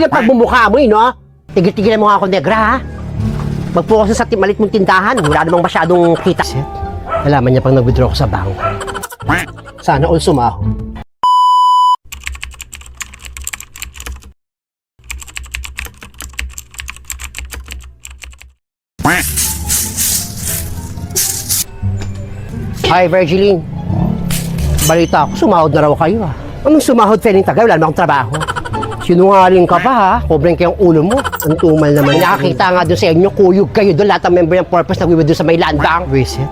Yung pagbumukha mo no? Tigil-tigilan mo nga ako, negra, ha? Mag-focus sa malit mong tindahan. Wala namang masyadong kita. Shit. Alaman niya pang nag-withdraw ko sa bank. Sana all sumaho. Hi, Virgiline. Balita ako, sumahod na raw kayo, ha? Anong sumahod, Feling Tagay? Wala namang trabaho. Sinungaling ka pa, ha? Kobreng kayong ulo mo. Ang tumal naman. Nakakita nga doon sa inyo, kuyog kayo doon. Lahat ng member ng purpose nag-withdraw sa may land bank. Visit.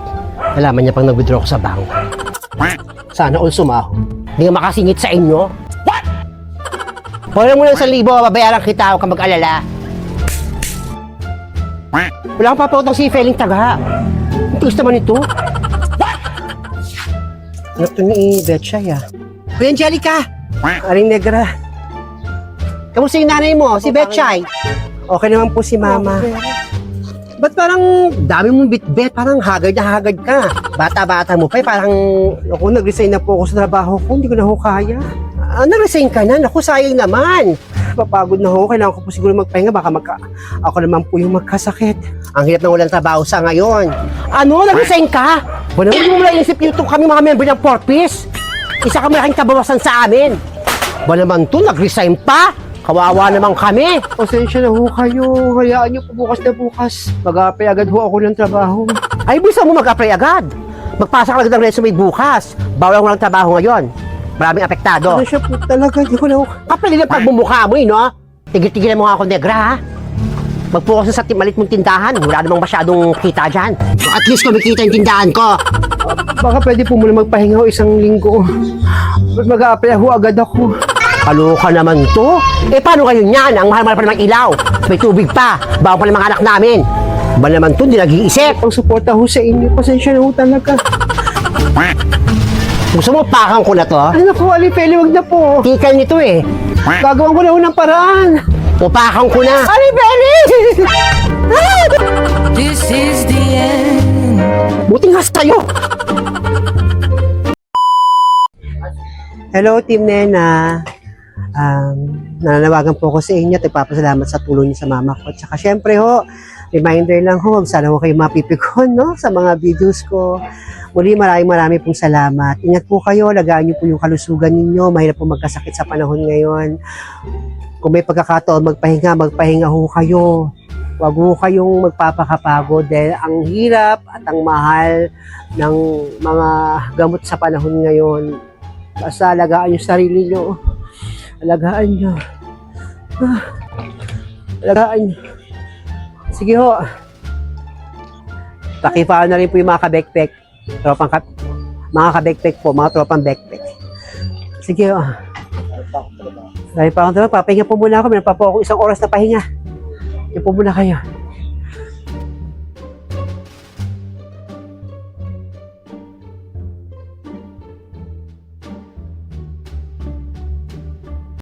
Alaman niya pang nag-withdraw ko sa bank. Sana all sumaho. Hindi nga makasingit sa inyo. What? Wala mo lang 1,000, babayaran kita, huwag ka mag-alala. Wala kang papautang si Feling Taga. Ang tiis naman ito. Anak to ni Betchay, ah. Kuya Angelica! Aring negra. Kamusta yung nanay mo? Si Betchay? Okay naman po si Mama. Ba't parang dami mong bit-bit? Parang haggard na haggard ka. Bata-bata mo pa, parang ako nag-resign na po ako sa trabaho ko. Hindi ko na ho kaya. Nag-resign ka na? Naku, sayang naman. Papagod na ho. Kailangan ko po siguro magpahinga. Baka ako naman po yung magkasakit. Ang hirap na walang trabaho sa ngayon. Ano? Nag-resign ka? Wala mo lang isip nito kami mga member ng Porpis. Isa kami laking kabawasan sa amin. Ba naman to, nag-resign pa? Kawawa naman kami. Pasensya na ho kayo. Hayaan niyo po bukas na bukas. Mag-apply agad ho ako ng trabaho. Ay, bisa mo mag-apply agad. Magpasa ka agad ng resume bukas. Bawal mo lang trabaho ngayon. Maraming apektado. Ano siya po talaga? Hindi ko na ho. Kapal din ang pagbumukha mo, no? Tigil-tigilan mo nga ako, negra, ha? Mag-focus sa malit mong tindahan. Wala namang masyadong kita dyan. At least kumikita yung tindahan ko. Baka pwede po muna magpahinga ho 1 linggo. Mag-a-apply ho agad ako. Kaloka naman to. Eh paano kayo niyan? Ang mahal-mahal pa naman ilaw. May tubig pa. Bawa pa ng mga anak namin. Ba naman to, hindi nag-iisip. Ang suporta ho sa inyo. Pasensya na ho talaga. Gusto mo, pakang ko na to? Ano ko, Alipeli, wag na po. Kikal nito eh. Gagawin ko na ho ng paraan. Upakang ko na. Alipeli! This is the end. Buti nga sa'yo. Hello, Team Nena. Nananawagan po ako sa inyo at nagpapasalamat sa tulong niyo sa mama ko. At saka syempre ho, reminder lang ho, sana ho kayo mapipikon no, sa mga videos ko. Muli maraming pong salamat. Ingat po kayo, lagaan niyo po yung kalusugan ninyo. Mahirap po magkasakit sa panahon ngayon. Kung may pagkakataon, magpahinga ho kayo. Huwag ho kayong magpapakapagod dahil ang hirap at ang mahal ng mga gamot sa panahon ngayon. Basta alagaan yung sarili nyo. Alagaan nyo. Alagaan nyo. Sige ho. Pakipaan na rin po yung mga kabekpek. Mga kabekpek po, mga tropang bekpek. Sige ho. Dahil pa akong trabaho, papahinga po muna ako. Meron pa po ako 1 oras na pahinga. Hindi po muna kayo.